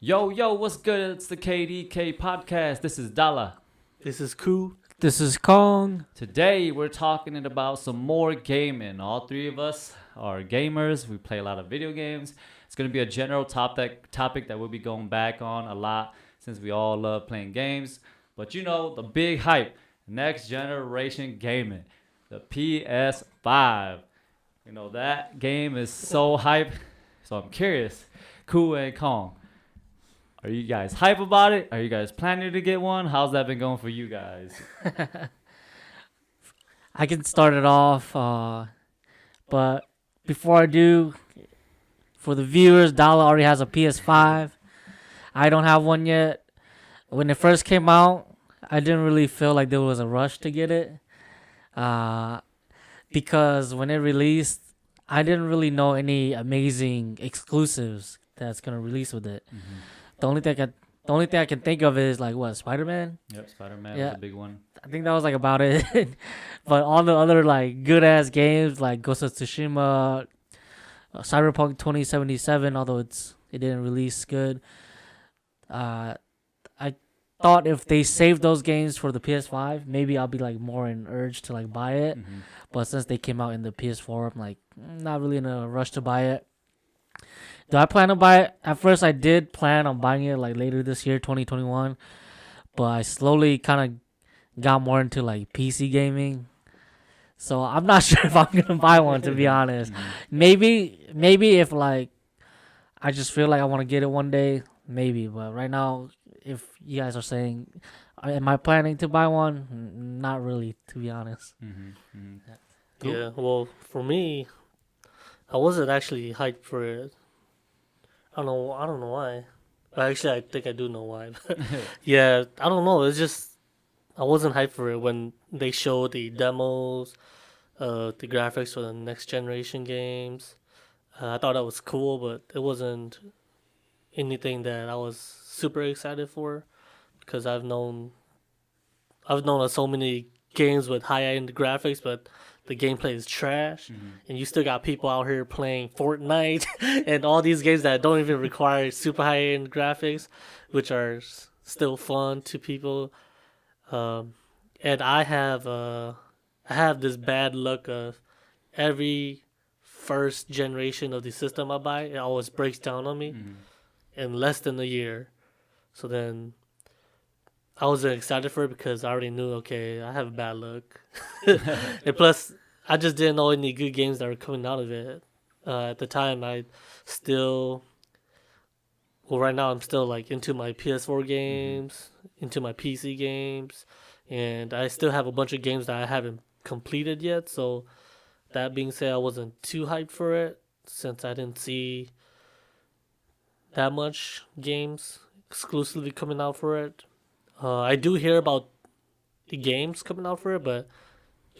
Yo, what's good? It's the KDK podcast. This is Dala. This is cool. This is Kong. Today we're talking about some more gaming. All three of us are gamers. We play a lot of video games. It's going to be a general topic that we'll be going back on a lot since we all love playing games. But you know, the big hype, next generation gaming, the PS5. You know, that game is so hype. So I'm curious, Cool and Kong, are you guys hype about it? Are you guys planning to get one? How's that been going for you guys? I can start it off, but before I do, for the viewers, Dala already has a PS5. I don't have one yet. When it first came out, I didn't really feel like there was a rush to get it, because when it released, I didn't really know any amazing exclusives that's gonna release with it. Mm-hmm. The only thing I can think of is like what, Spider-Man? Yep, Spider-Man Yeah. was a big one. I think that was like about it. But all the other like good ass games like Ghost of Tsushima, Cyberpunk 2077, although it didn't release good. I thought if they saved those games for the PS5, maybe I'll be like more in urge to like buy it. Mm-hmm. But since they came out in the PS4, I'm like not really in a rush to buy it. Do I plan to buy it? At first, I did plan on buying it like later this year, 2021. But I slowly kind of got more into like PC gaming. So I'm not sure if I'm gonna buy one, to be honest. Maybe if like I just feel like I want to get it one day, maybe. But right now, if you guys are saying, am I planning to buy one? Not really, to be honest. Mm-hmm. Mm-hmm. Cool. Yeah, well, for me, I wasn't actually hyped for it. I don't know why. Actually, I think I do know why. Yeah, I don't know. It's just I wasn't hyped for it when they showed the demos, the graphics for the next generation games. I thought that was cool, but it wasn't anything that I was super excited for because I've known of so many games with high-end graphics, but the gameplay is trash, and you still got people out here playing Fortnite and all these games that don't even require super high-end graphics, which are still fun to people. And I have this bad luck of every first generation of the system I buy, it always breaks down on me in less than a year. So then I wasn't excited for it because I already knew, okay, I have bad luck. And plus, I just didn't know any good games that were coming out of it. At the time, right now I'm still like into my PS4 games, into my PC games, and I still have a bunch of games that I haven't completed yet. So that being said, I wasn't too hyped for it since I didn't see that much games exclusively coming out for it. I do hear about the games coming out for it, but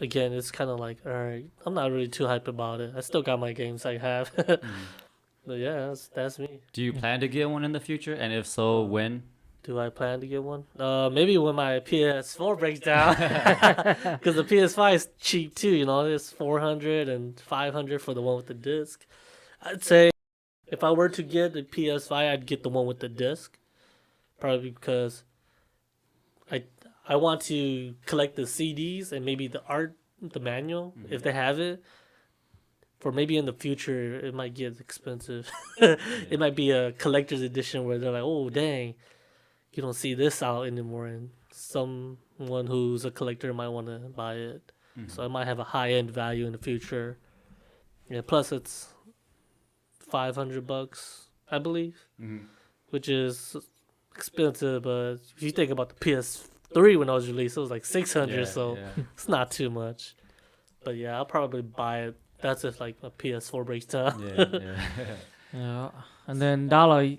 again, it's kind of like, alright, I'm not really too hyped about it. I still got my games I have. But yeah, that's me. Do you plan to get one in the future? And if so, when? Do I plan to get one? Maybe when my PS4 breaks down. Because the PS5 is cheap too, you know, it's $400 and $500 for the one with the disc. I'd say if I were to get the PS5, I'd get the one with the disc. Probably because I want to collect the CDs and maybe the art, the manual, if they have it. For maybe in the future, it might get expensive. It might be a collector's edition where they're like, oh, dang, you don't see this out anymore. And someone who's a collector might want to buy it. So it might have a high-end value in the future. Yeah, plus it's $500, I believe, which is expensive. But if you think about the PS3 when it was released, it was like $600, it's not too much. But yeah, I'll probably buy it. That's if like my PS4 breaks down. Yeah. And then Dala,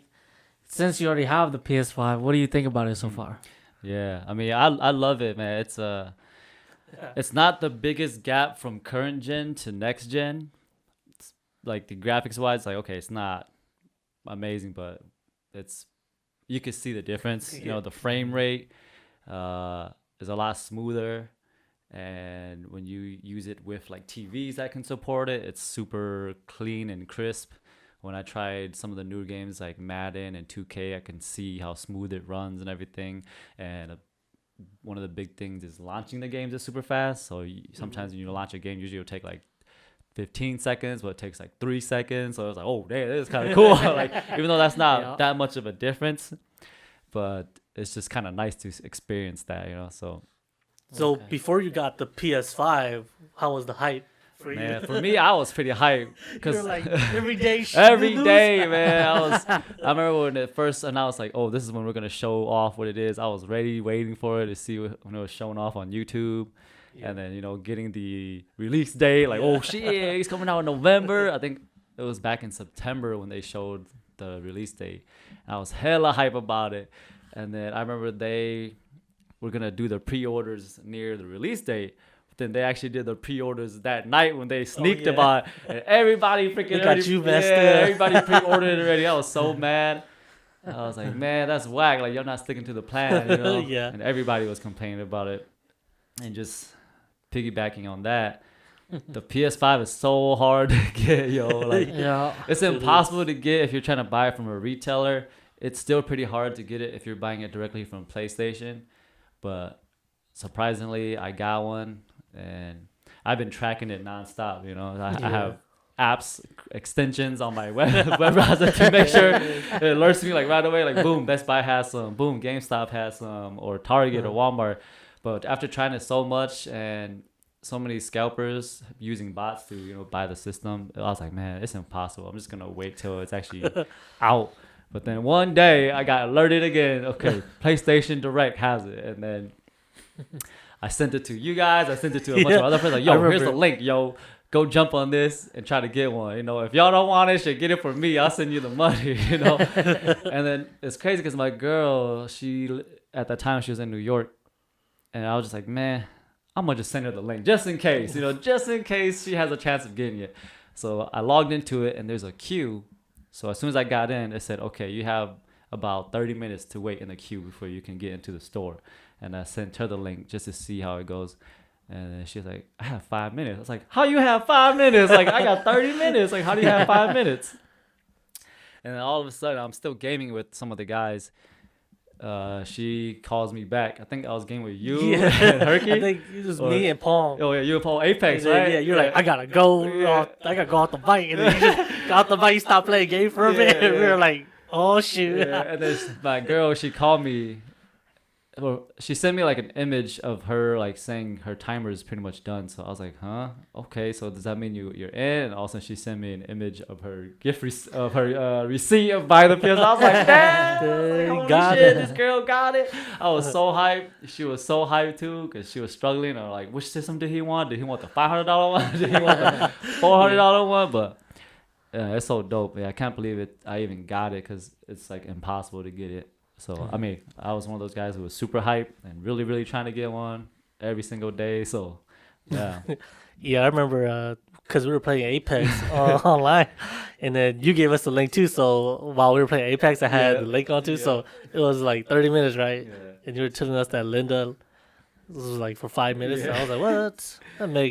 since you already have the PS5, what do you think about it so far? Yeah, I mean, I love it, man. It's not the biggest gap from current gen to next gen. It's like the graphics wise, like okay, it's not amazing, but you can see the difference. You know, the frame rate is a lot smoother. And when you use it with like TVs that can support it, it's super clean and crisp. when I tried some of the newer games like Madden and 2K, I can see how smooth it runs and everything. And one of the big things is launching the games is super fast. So sometimes when you launch a game, usually it'll take like 15 seconds, but it takes like 3 seconds. So I was like, oh, damn, this is kind of cool. Like, even though that's not that much of a difference, but it's just kind of nice to experience that, you know. So before you got the PS5, how was the hype for you? Man, for me, I was pretty hyped because You're like every day. every day, man. I remember when it first announced, like, oh, this is when we're gonna show off what it is. I was ready, waiting for it to see when it was shown off on YouTube. And then, getting the release date, like, oh, shit, it's coming out in November. I think it was back in September when they showed the release date. And I was hella hype about it. And then I remember they were going to do the pre-orders near the release date. But then they actually did the pre-orders that night when they sneaked about it. And everybody freaking got you messed up. everybody pre-ordered it already. I was so mad. I was like, man, that's whack. Like, you're not sticking to the plan, Yeah. And everybody was complaining about it. And just piggybacking on that, the PS5 is so hard to get, Like, it's impossible to get if you're trying to buy it from a retailer. It's still pretty hard to get it if you're buying it directly from PlayStation. But surprisingly, I got one, and I've been tracking it nonstop. I have apps, extensions on my web browser to make sure it alerts me like right away. Like, boom, Best Buy has some. Boom, GameStop has some, or Target or Walmart. But after trying it so much and so many scalpers using bots to, buy the system, I was like, man, it's impossible. I'm just going to wait till it's actually out. But then one day I got alerted again. Okay, PlayStation Direct has it. And then I sent it to you guys. I sent it to a bunch of other friends. Like, yo, here's the link. Yo, go jump on this and try to get one. If y'all don't want it, shit, get it for me. I'll send you the money, And then it's crazy because my girl, at that time, she was in New York. And I was just like, man, I'm going to just send her the link just in case, just in case she has a chance of getting it. So I logged into it, and there's a queue. So as soon as I got in, it said, okay, you have about 30 minutes to wait in the queue before you can get into the store. And I sent her the link just to see how it goes. And then she's like, I have 5 minutes. I was like, how you have 5 minutes? Like, I got 30 minutes. Like, how do you have 5 minutes? And then all of a sudden, I'm still gaming with some of the guys. She calls me back. I think I was gaming with you and Herky. I think it was me and Paul. Oh yeah, you and Paul Apex, right? Yeah, you're like, I gotta go. I gotta go off the bike, and then you just got off the bike. You stopped playing game for a bit. And we were like, oh shoot. Yeah. And then my girl, she called me. Well, she sent me like an image of her like saying her timer is pretty much done. So I was like, huh? Okay, so does that mean you're in? And also she sent me an image of her receipt of buying the PS. I was like, damn, holy shit, this girl got it. I was so hyped. She was so hyped too because she was struggling. Or like, which system did he want? Did he want the $500 one? Did he want the $400 one? But it's so dope. Yeah, I can't believe it. I even got it because it's like impossible to get it. So, I mean, I was one of those guys who was super hyped and really, really trying to get one every single day. So, yeah. Yeah, I remember because we were playing Apex online, and then you gave us the link too. So, while we were playing Apex, I had the link on too. Yeah. So, it was like 30 minutes, right? Yeah. And you were telling us that Linda, this was like for 5 minutes. Yeah. And I was like, what?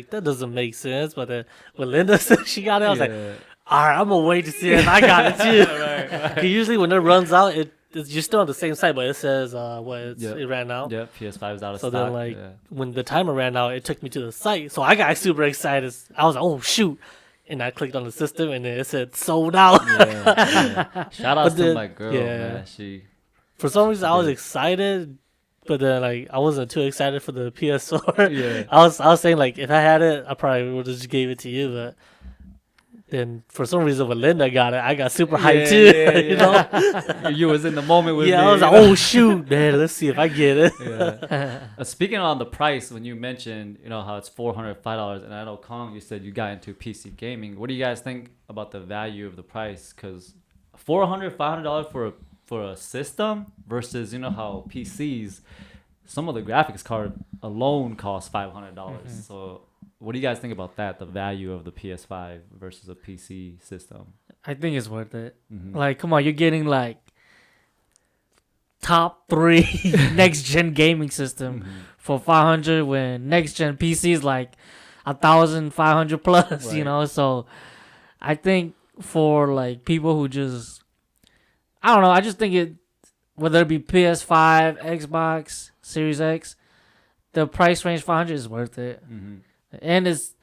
That doesn't make sense. But then when Linda said she got it, I was like, all right, I'm going to wait to see if I got it too. right. Usually when it runs out, you're still on the same site, but it says it ran out. Yep, PS5 is out of stock. So then, when the timer ran out, it took me to the site. So I got super excited. I was like, oh, shoot. And I clicked on the system, and then it said sold out. Shout out to my girl, man. For some reason, I was excited, but then I wasn't too excited for the PS4. Yeah. I was saying, if I had it, I probably would have just gave it to you, but... Then for some reason when Linda got it, I got super hyped too. You know, you was in the moment with me. Yeah, I was like, oh shoot, man, let's see if I get it. Yeah. Speaking on the price, when you mentioned how it's $405, and I know Kong, you said you got into PC gaming. What do you guys think about the value of the price? Because $500 for a system versus how PCs, some of the graphics card alone costs $500. Mm-hmm. So. What do you guys think about that? The value of the PS5 versus a PC system? I think it's worth it. Mm-hmm. Come on, you're getting top 3 next gen gaming system for $500 when next gen PC is $1,500 plus. Right. So I think for like people who just I don't know. I just think it whether it be PS5, Xbox Series X, the price range 500 is worth it, and it's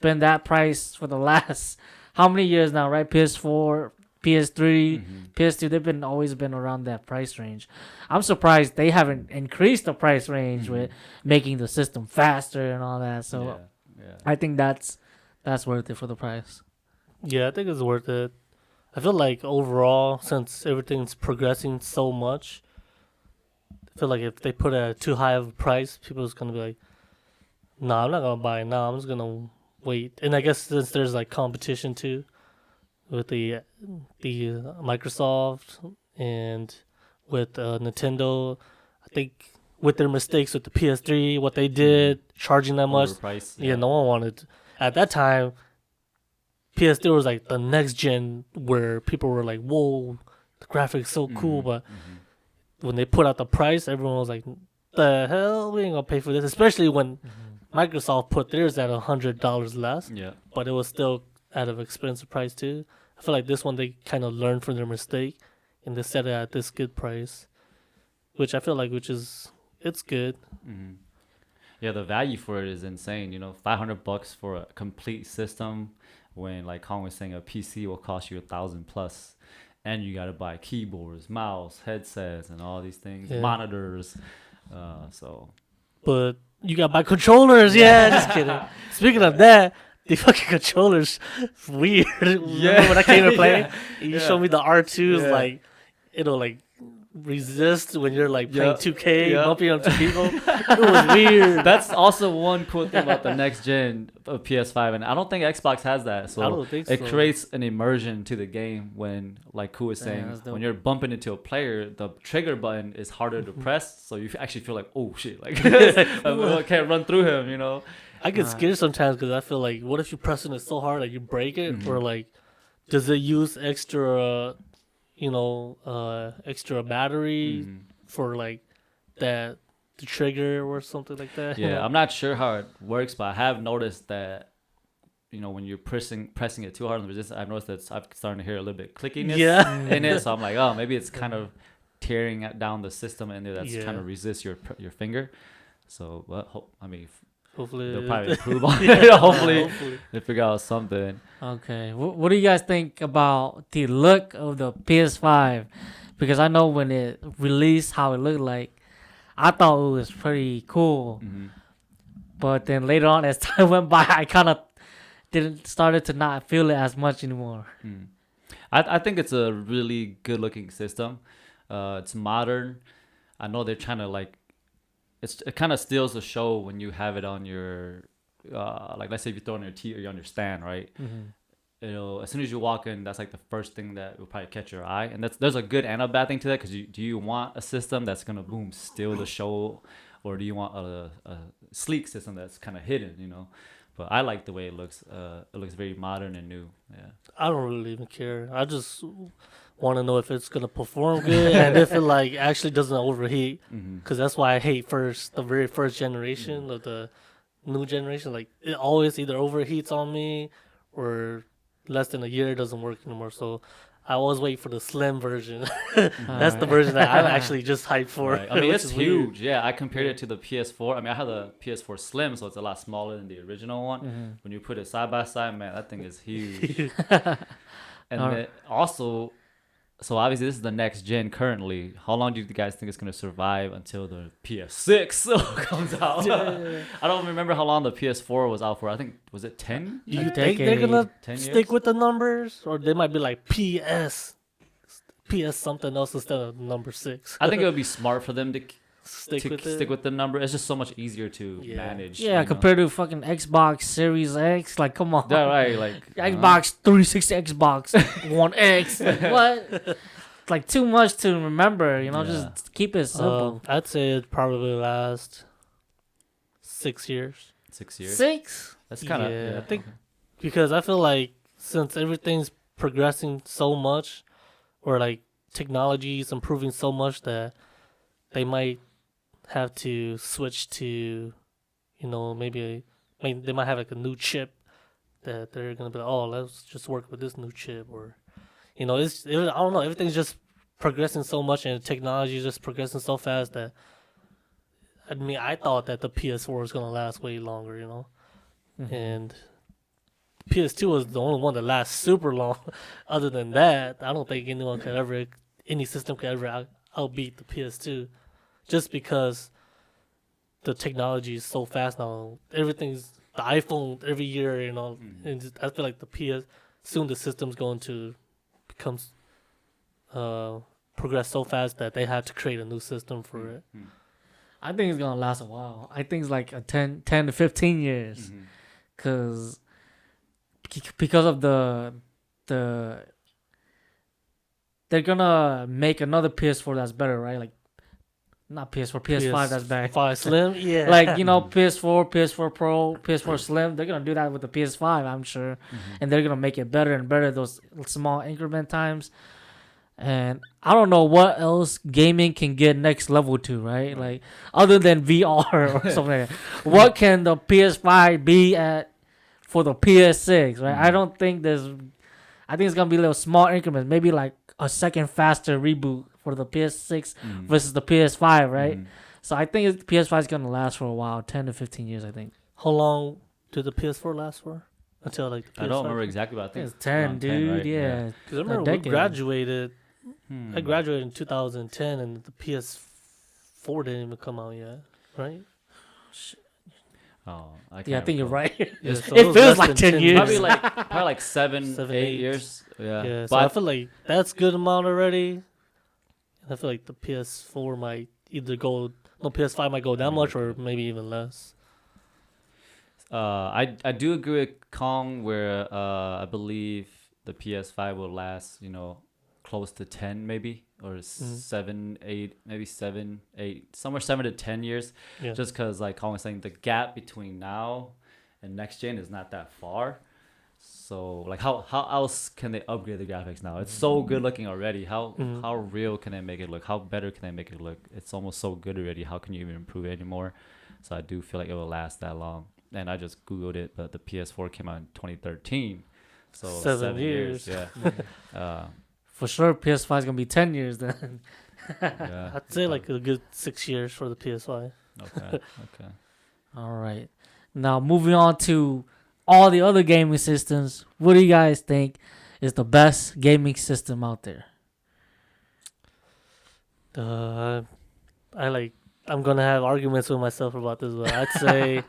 been that price for the last how many years now, right? PS4, PS3, PS2, they've been always been around that price range. I'm surprised they haven't increased the price range with making the system faster and all that. So I think that's worth it for the price. Yeah, I think it's worth it. I feel like overall, since everything's progressing so much, I feel like if they put a too high of a price, people's gonna be like, "Nah, I'm not gonna buy it now. I'm just gonna wait." And I guess since there's like competition too with the Microsoft and with Nintendo, I think with their mistakes with the PS3, what they did, charging that much, Overpriced, yeah, no one wanted. At that time, PS3 was like the next gen where people were like, "Whoa, the graphics so cool," but when they put out the price, everyone was like, "The hell, we ain't gonna pay for this." Especially when Microsoft put theirs at $100 less, Yeah. but it was still at an expensive price too. I feel like this one they kind of learned from their mistake, and they set it at this good price, which I feel like it's good. Yeah, the value for it is insane. You know, $500 for a complete system, when like Kong was saying, a PC will cost you $1,000+, and you gotta buy keyboards, mouse, headsets, and all these things, monitors. So, but you gotta buy controllers. Yeah, just kidding. Speaking of that, the fucking controllers weird. Remember when I came to play, you showed me the R2s, like it'll like resist when you're like playing 2K, bumping into people. It was weird. that's also one cool thing about the next gen of PS5, and I don't think Xbox has that. So I don't think it so. creates an immersion to the game when, like Ku was saying, that's dope. when you're bumping into a player, the trigger button is harder to press, so you actually feel like, oh shit, like I can't run through him, you know. I get scared sometimes because I feel like, what if you're pressing it so hard that you break it, or like, does it use extra, extra battery for like that the trigger or something like that? Yeah, I'm not sure how it works, but I have noticed that, you know, when you're pressing it too hard on the resistance, I've noticed that I'm starting to hear a little bit clickiness in it. So I'm like, oh, maybe it's kind of tearing down the system in there that's trying to resist your finger. So, well, Hopefully they'll probably improve on it. Hopefully they figure out something. Okay, what do you guys think about the look of the PS5? Because I know when it released, how it looked like, I thought it was pretty cool. But then later on, as time went by, I kind of started to not feel it as much anymore. I think it's a really good looking system. It's modern. I know they're trying to like, it kind of steals the show when you have it on your, like let's say if you throw it on your TV or you're on your stand, right? It'll, as soon as you walk in, that's like the first thing that will probably catch your eye, and there's a good and a bad thing to that, because do you want a system that's gonna steal the show, or do you want a sleek system that's kind of hidden, you know? But I like the way it looks. It looks very modern and new. Yeah. I don't really even care. I just want to know if it's gonna perform good and if it like actually doesn't overheat. Because that's why I hate the very first generation of the new generation. Like it always either overheats on me, or less than a year it doesn't work anymore. So I always wait for the slim version. That's the version that I'm actually just hyped for. Right. I mean, it's huge. Weird. Yeah, I compared it to the PS4. I mean, I had the PS4 Slim, so it's a lot smaller than the original one. When you put it side by side, man, that thing is huge. And then also, so obviously this is the next gen currently. How long do you guys think it's going to survive until the PS6 comes out? I don't remember how long the PS4 was out for. I think, was it 10? Do you think they're gonna 10 stick years? with the numbers, or they might be like PS something else instead of number 6? I think it would be smart for them to stick with it. stick with the number. It's just so much easier to manage. Yeah, you compared to fucking Xbox Series X, like come on. know? Yeah, right. Like Xbox 360, Xbox One X. Like, what? Like too much to remember, you know. Yeah. Just keep it simple. I'd say it probably last 6 years. 6 years. 6. That's kind of. Yeah, I think because I feel like since everything's progressing so much, or like technology is improving so much, that they might have to switch to, maybe they might have like a new chip that they're gonna be like, oh, let's just work with this new chip, or I don't know, everything's just progressing so much and technology is just progressing so fast that I mean I thought that the PS4 was gonna last way longer, Mhm. and PS2 was the only one that lasts super long. Other than that, I don't think any system could ever outbeat the PS2, just because the technology is so fast now. Everything's the iPhone every year, and I feel like soon the system's going to become progress so fast that they have to create a new system for it. I think it's gonna last a while. I think it's like a 10 to 15 years, Mhm. because of the they're gonna make another PS4 that's better, right? Like not PS4, PS5 that's better. PS5 Slim, yeah. Like PS4, PS4 Pro, PS4 Slim. They're gonna do that with the PS5, I'm sure, and they're gonna make it better and better. Those small increment times. And I don't know what else gaming can get next level to, right? Like other than VR or something like that. What can the PS5 be at for the PS6, right? I don't think I think it's gonna be little small increments, maybe like a second faster reboot for the PS6 versus the PS5, right? So I think PS5 is gonna last for a while, 10 to 15 years, I think. How long did the PS4 last for? Until like the PS5? I don't remember exactly, but I think It's 10, around dude. right? Yeah. Because I remember we decade. graduated. Hmm. I graduated in 2010, and the PS4 didn't even come out yet, right? Oh, I Yeah, I think you're recall. right. Yeah, so It was feels less like than 10 years. Probably like seven, 7, 8 8. years. Yeah. Yeah, so But I feel like that's good amount already. And I feel like the PS4 might PS5 might go that much or maybe even less. I do agree with Kong where I believe the PS5 will last, close to 10 maybe, or 7, 8, maybe 7, 8, somewhere 7 to 10 years. Yeah. Just because, like Kong was saying, the gap between now and next gen is not that far. So, like, how else can they upgrade the graphics now? It's so good looking already. How real can they make it look? How better can they make it look? It's almost so good already. How can you even improve it anymore? So I do feel like it will last that long. And I just Googled it, but the PS4 came out in 2013. So 7 years. Yeah. For sure, PS5 is gonna be 10 years then. Yeah. I'd say like a good 6 years for the PS5. Okay. All right. Now moving on to all the other gaming systems. What do you guys think is the best gaming system out there? I'm gonna have arguments with myself about this, but I'd say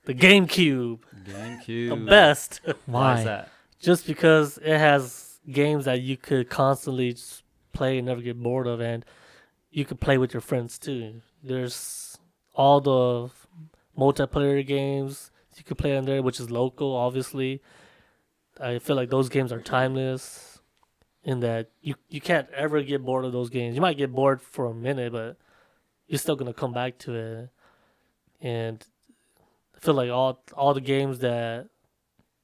the GameCube, GameCube. the best, Why is Why? that? just because it has games that you could constantly just play and never get bored of, and you could play with your friends too. There's all the multiplayer games you could play on there, which is local, obviously. I feel like those games are timeless, in that you can't ever get bored of those games. You might get bored for a minute, but you're still gonna come back to it. And I feel like all the games that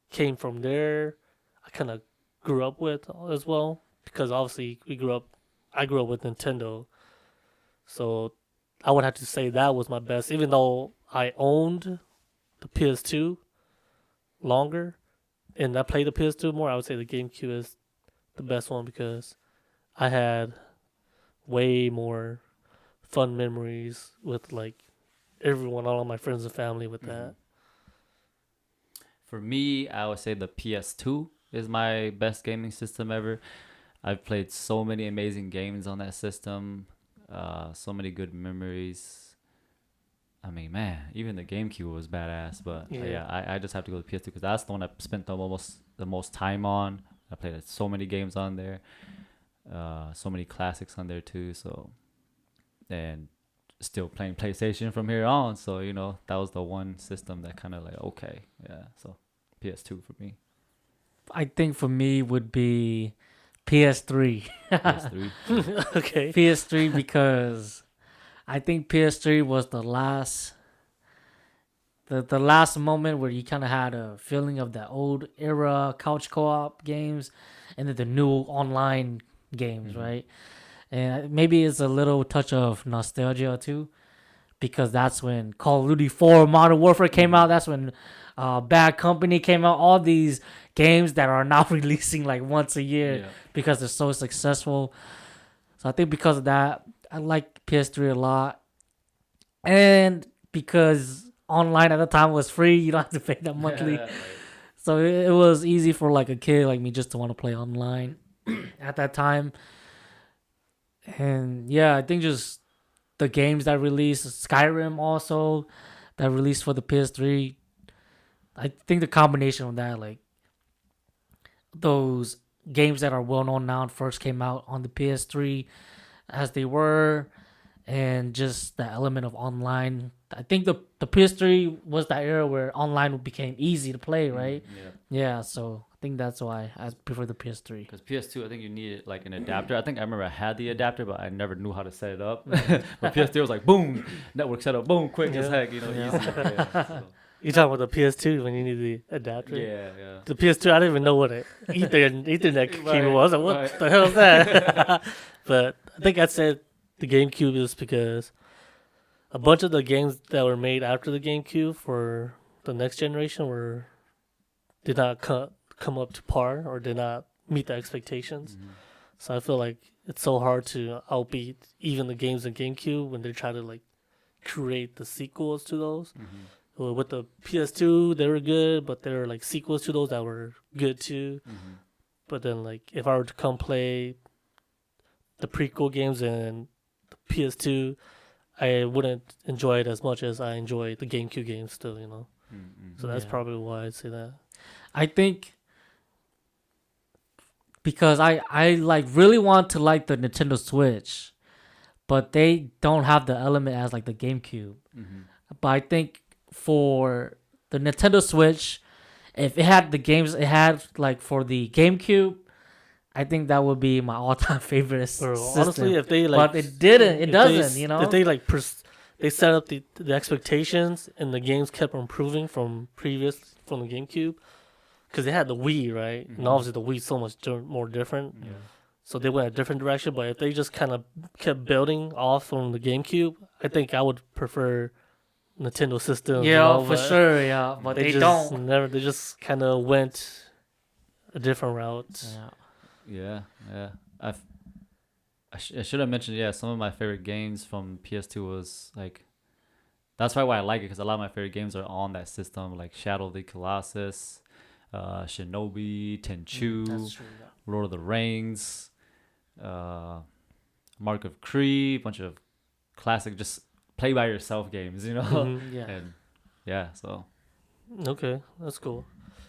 came from there, I kind of grew up with as well, because obviously I grew up with Nintendo, so I would have to say that was my best. Even though I owned the PS2 longer and I played the PS2 more, I would say the GameCube is the best one, because I had way more fun memories with like everyone, all of my friends and family with that. For me, I would say the PS2 is my best gaming system ever. I've played so many amazing games on that system. So many good memories. I mean, man, even the GameCube was badass. But I just have to go to PS2 because that's the one I spent the most time on. I played so many games on there. So many classics on there too. So, and still playing PlayStation from here on. So, that was the one system that kind of like, okay, yeah. So PS2 for me. I think for me would be PS3. PS3. Okay. PS3 because I think PS3 was the last moment where you kind of had a feeling of that old era couch co-op games and then the new online games, right? And maybe it's a little touch of nostalgia too, because that's when Call of Duty 4 Modern Warfare came out. That's when Bad Company came out. All these games that are now releasing like once a year Yeah. because they're so successful. So I think because of that, I like PS3 a lot, and because online at the time was free, you don't have to pay that monthly. Right. So it was easy for like a kid like me just to want to play online at that time. And yeah, I think just the games that released, Skyrim also that released for the PS3. I think the combination of that, like those games that are well known now and first came out on the PS3 as they were, and just the element of online. I think the PS3 was that era where online became easy to play, right? Yeah. Yeah, so I think that's why I prefer the PS3. Because PS2, I think you needed like an adapter. I think I remember I had the adapter, but I never knew how to set it up. But PS3 was like, boom, network setup, boom, quick as heck, Yeah. easy. Yeah, so, You talking about the PS2 when you need the adapter? yeah. The PS2, I didn't even know what an Ethernet cable Right, was. Like, what right. the hell is that? But I think I said the GameCube is because a bunch of the games that were made after the GameCube for the next generation did not come up to par or did not meet the expectations. Mhm. So I feel like it's so hard to outbeat even the games in GameCube when they try to like create the sequels to those. Mhm. Well, with the PS2, they were good, but there were like sequels to those that were good too. Mhm. But then, like, if I were to come play the prequel games and the PS2, I wouldn't enjoy it as much as I enjoy the GameCube games still, you know? Mhm. So that's Yeah. probably why I'd say that. I think because I like really want to like the Nintendo Switch, but they don't have the element as like the GameCube. Mhm. But I think for the Nintendo Switch, if it had the games it had like for the GameCube, I think that would be my all-time favorite Or system. honestly, if they like, but it didn't. It if doesn't. You know. if they like, they set up the expectations and the games kept improving from the GameCube, because they had the Wii, right? Mhm. And obviously the Wii's so much more different. Yeah. So they went a different direction. But if they just kind of kept building off from the GameCube, I think I would prefer Nintendo systems. yeah, you know, for but sure. Yeah, but they just don't. never. They just kind of went a different route. Yeah. Yeah. I should have mentioned, yeah, some of my favorite games from PS2 was like, that's probably why I like it, because a lot of my favorite games are on that system, like Shadow of the Colossus, Shinobi, Tenchu, That's true. Yeah. Lord of the Rings, Mark of Cree, bunch of classic, just play by yourself games, you know? Mhm. Yeah. And yeah, so. Okay, that's cool.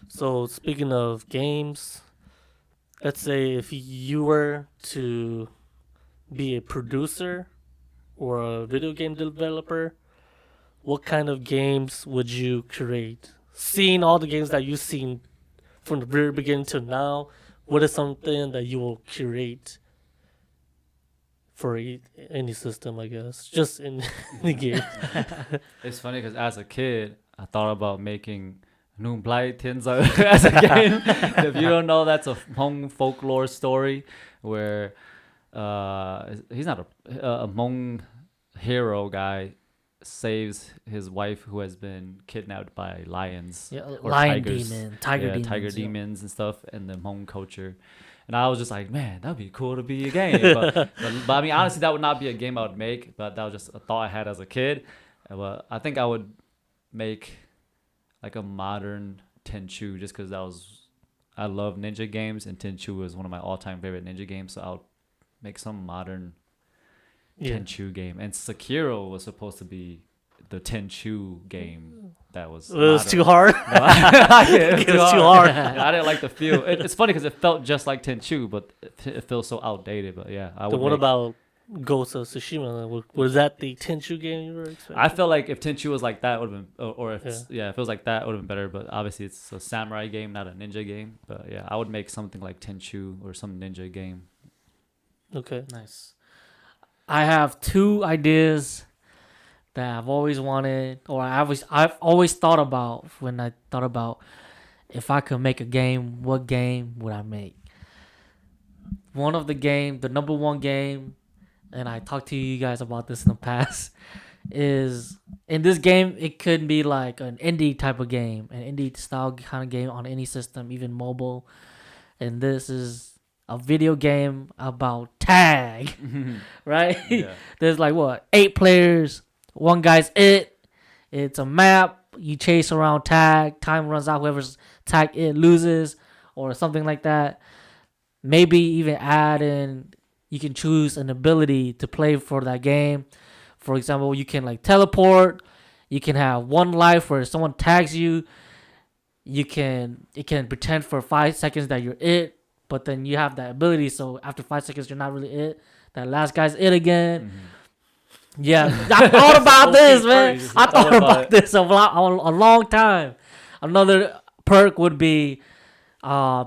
So speaking of games, let's say if you were to be a producer or a video game developer, what kind of games would you create? Seeing all the games that you've seen from the very beginning to now, what is something that you will curate for any system, I guess? Just in any game. It's funny because as a kid, I thought about making Noon Blight Tinza as a game. If you don't know, that's a Hmong folklore story where he's not a Hmong hero guy saves his wife who has been kidnapped by lions. Yeah, or lion tigers. demon, tiger demons. Tiger yeah. demons and stuff in the Hmong culture. And I was just like, man, that'd be cool to be a game. But I mean, honestly, that would not be a game I would make. But that was just a thought I had as a kid. But I think I would make like a modern Tenchu, just because I love ninja games, and Tenchu was one of my all-time favorite ninja games. So I'll make some modern Tenchu game. And Sekiro was supposed to be the Tenchu game that was. It was modern. too hard. No, it It was too hard. I didn't like the feel. It's funny because it felt just like Tenchu, but it feels so outdated. But yeah, I would. Then what make- about Ghost of Tsushima? Was that the Tenchu game you were expecting? I feel like if Tenchu was like that, it would have been, or if Yeah. if it was like that, it would have been better. But obviously, it's a samurai game, not a ninja game. But yeah, I would make something like Tenchu or some ninja game. Okay. Nice. I have two ideas that I've always wanted, or I've always thought about when I thought about if I could make a game, what game would I make? One of the number one game, and I talked to you guys about this in the past, is in this game. It could be like an indie type of game, an indie style kind of game on any system, even mobile. And this is a video game about tag, right? Yeah. There's like what 8 players. One guy's it. It's a map. You chase around tag. Time runs out. Whoever's tag it loses, or something like that. Maybe even add in. You can choose an ability to play for that game. For example, you can like teleport. You can have one life where someone tags you. It can pretend for 5 seconds that you're it, but then you have that ability. So after 5 seconds, you're not really it. That last guy's it again. Yeah, I thought about this, man. crazy. I thought About about it. this a long time. Another perk would be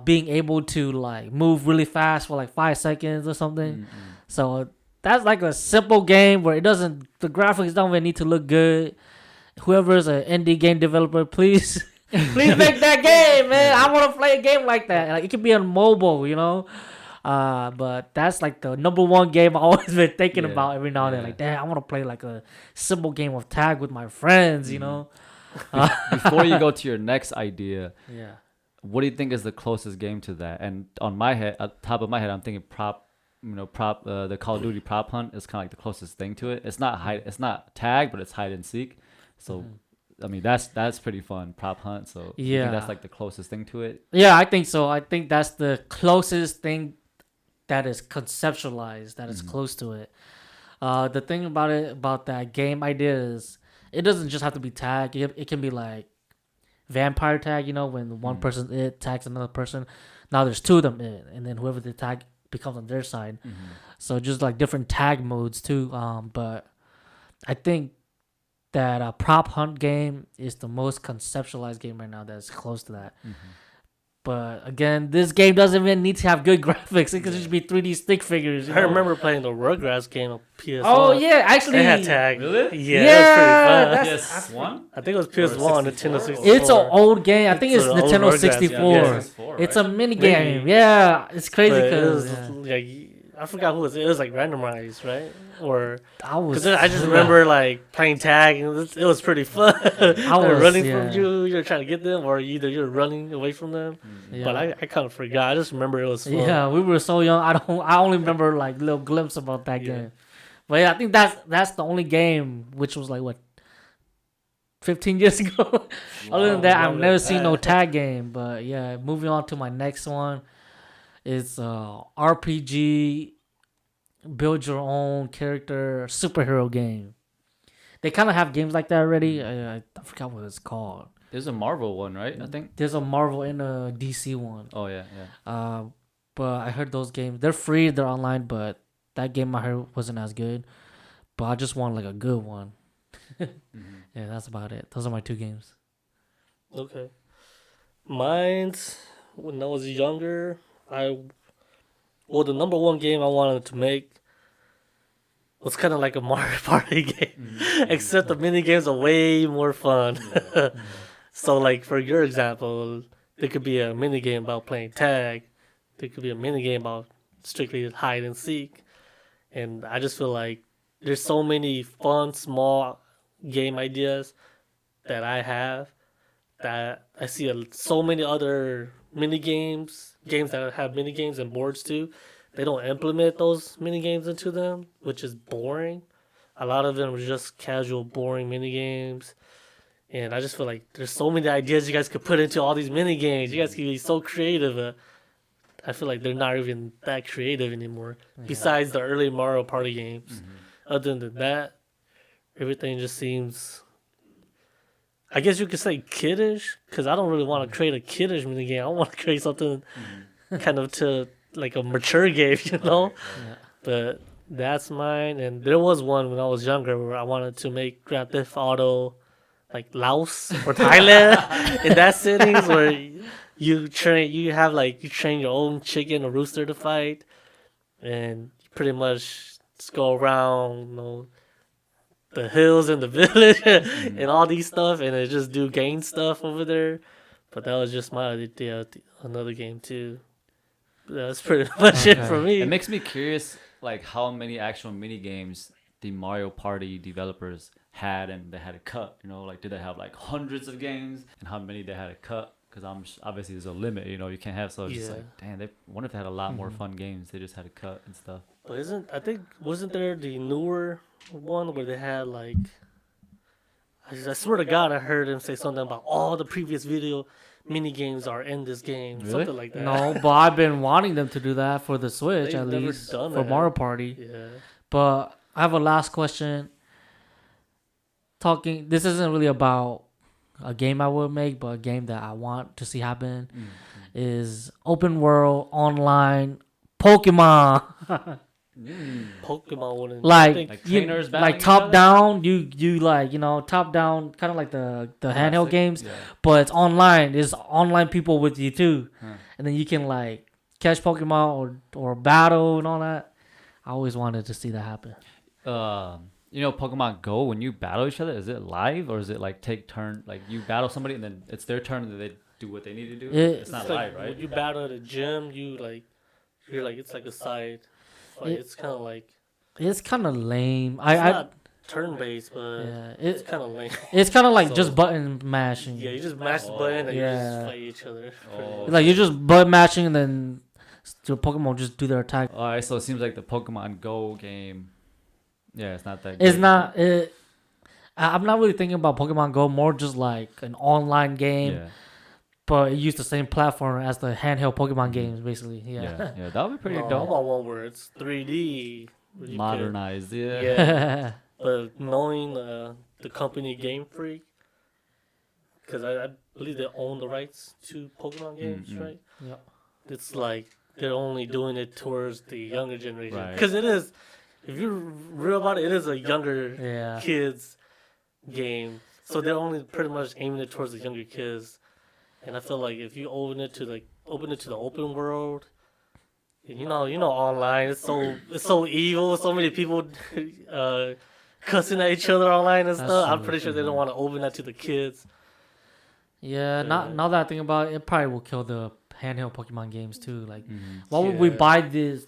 being able to like move really fast for like 5 seconds or something. So that's like a simple game where the graphics don't even need to look good. Whoever's an indie game developer, please please make that game, man. I want to play a game like that. Like it could be on mobile, you know. But that's like the number one game I've always been thinking Yeah, about every now and then. yeah. Like, damn, I want to play like a simple game of tag with my friends, you know. Before you go to your next idea, Yeah. what do you think is the closest game to that? And on my head, at the top of my head, I'm thinking the Call of Duty prop hunt is kind of like the closest thing to it. It's not tag, but it's hide and seek. So, I mean, that's pretty fun, prop hunt. So, you Yeah. think that's like the closest thing to it. Yeah, I think so. I think that's the closest thing that is conceptualized, that is close to it. The thing about that game idea is it doesn't just have to be tag. It can be like vampire tag, you know, when one person it tags another person. Now there's two of them in, and then whoever the tag becomes on their side. So just like different tag modes too. But I think that a prop hunt game is the most conceptualized game right now that's close to that. But again, this game doesn't even need to have good graphics. It could just be 3D stick figures. You I know? remember playing the Rugrats game on PS1. Oh yeah, actually, They had tag. Really? Yeah, Yeah, that was pretty fun. that's- PS1? I think it was PS1, Nintendo 64. it's an old game. I think it's It's an old Nintendo Rugrats, 64. yeah. PS4, It's right? a mini Maybe. game. Yeah, it's crazy But it because was like, I forgot who it was. It was like randomized, right? Or I was. because I just remember like playing tag, and it was pretty fun. They're was, running yeah. from you. You're trying to get them, or either you're running away from them. Yeah. But I kind of forgot. I just remember it was fun. Yeah, we were so young. I only remember like little glimpse about that Yeah. game. But yeah, I think that's the only game which was like what 15 years ago. Other than that, I've never seen no tag game. But yeah, moving on to my next one, it's RPG build your own character superhero game. They kind of have games like that already. I forgot what it's called. There's a Marvel one, right? I think. There's a Marvel and a DC one. Oh yeah, yeah. But I heard those games, they're free, they're online, but that game I heard wasn't as good. But I just want like a good one. Yeah, that's about it. Those are my two games. Okay. Mine's when I was younger, the number one game I wanted to make was kind of like a Mario Party game, except the mini games are way more fun. So, like for your example, there could be a mini game about playing tag. There could be a mini game about strictly hide and seek, and I just feel like there's so many fun small game ideas that I have that I see so many other mini games that have mini games and boards too. They don't implement those mini games into them, which is boring. A lot of them are just casual, boring mini games. And I just feel like there's so many ideas you guys could put into all these mini games. You guys can be so creative. I feel like they're not even that creative anymore. Besides the early Mario Party games. Other than that, everything just seems, I guess you could say kiddish, because I don't really want to create a kiddish mini game. I want to create something kind of to like a mature game, you know. Yeah. But that's mine. And there was one when I was younger where I wanted to make Grand Theft Auto like Laos or Thailand in that settings where you train your own chicken or rooster to fight, and you pretty much just go around, you know, the hills in the village and all these stuff, and they just do gang stuff over there. But that was just my idea. Another game too. That's pretty much it for me. It makes me curious, like how many actual mini games the Mario Party developers had and they had to cut? You know, like did they have like hundreds of games and how many they had to cut? Because obviously there's a limit. You know, you can't have so it's just Yeah. like damn. They wonder if they had a lot more Mhm. fun games. They just had to cut and stuff. But wasn't there the newer one where they had like I swear to God I heard him say something about all the previous video mini games are in this game. Really? Something like that. No, but I've been wanting them to do that for the Switch They've at never least done for that. Mario Party. Yeah. But I have a last question. This isn't really about a game I would make, but a game that I want to see happen is open world online Pokemon. Pokemon wouldn't like Like you, trainers battling like each top other? down. You like top down, kind of like the handheld Classic? games, Yeah. but it's online. There's online people with you too, Huh. and then you can like catch Pokemon or battle and all that. I always wanted to see that happen. You know, Pokemon Go, when you battle each other, is it live or is it like take turn? Like you battle somebody and then it's their turn and then they do what they need to do? It's not It's like live, right? when you battle at a gym, you're like it's like a side fight. It- It's kind of like It's kind of lame. it's not turn based, but Yeah, it's kind of lame. it's kind of like So- just button mashing. Yeah, you just mash the button and you Yeah. just fight each other. Oh. Like you're just button mashing and then the Pokemon just do their attack. All right, so it seems like the Pokemon Go game. Yeah, it's not that. It's good. not. I'm not really thinking about Pokemon Go. More just like an online game, Yeah, but it used the same platform as the handheld Pokemon games, basically. Yeah. yeah, that would be pretty No, I dope. want one where it's 3D. where you could- Modernized, yeah. Yeah. But knowing the company Game Freak, because I believe they own the rights to Pokemon games, Mm-mm. right? Yeah. It's like they're only doing it towards the younger generation. Right. Because it is, if you're real about it, it is a younger Yeah. kids game. So they're only pretty much aiming it towards the younger kids. And I feel like if you open it to the open world, you know online it's so evil. So many people cussing at each other online and That's stuff. I'm true. pretty sure they don't want to open that to the kids. Yeah. Not now that I think about it, it probably will kill the handheld Pokemon games too. Like, Mhm. why would we Yeah. buy these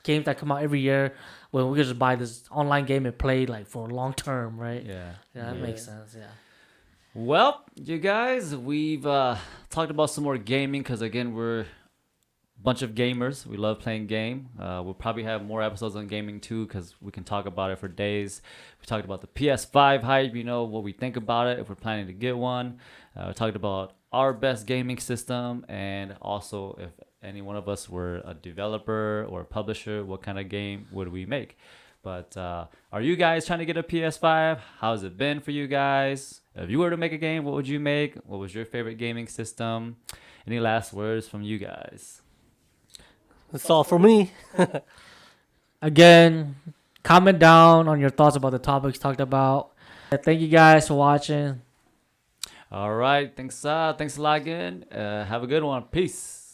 games that come out every year when we could just buy this online game and play like for long term, right? Yeah. Yeah, that Yeah. makes sense. Yeah. Well, you guys, we've talked about some more gaming because again, we're a bunch of gamers. We love playing game. We'll probably have more episodes on gaming too because we can talk about it for days. We talked about the PS5 hype, what we think about it if we're planning to get one. We talked about our best gaming system and also if any one of us were a developer or a publisher, what kind of game would we make? But are you guys trying to get a PS5? How's it been for you guys? If you were to make a game, what would you make? What was your favorite gaming system? Any last words from you guys? That's all for me. Again, comment down on your thoughts about the topics talked about. Thank you guys for watching. All right. Thanks a lot again. Have a good one. Peace.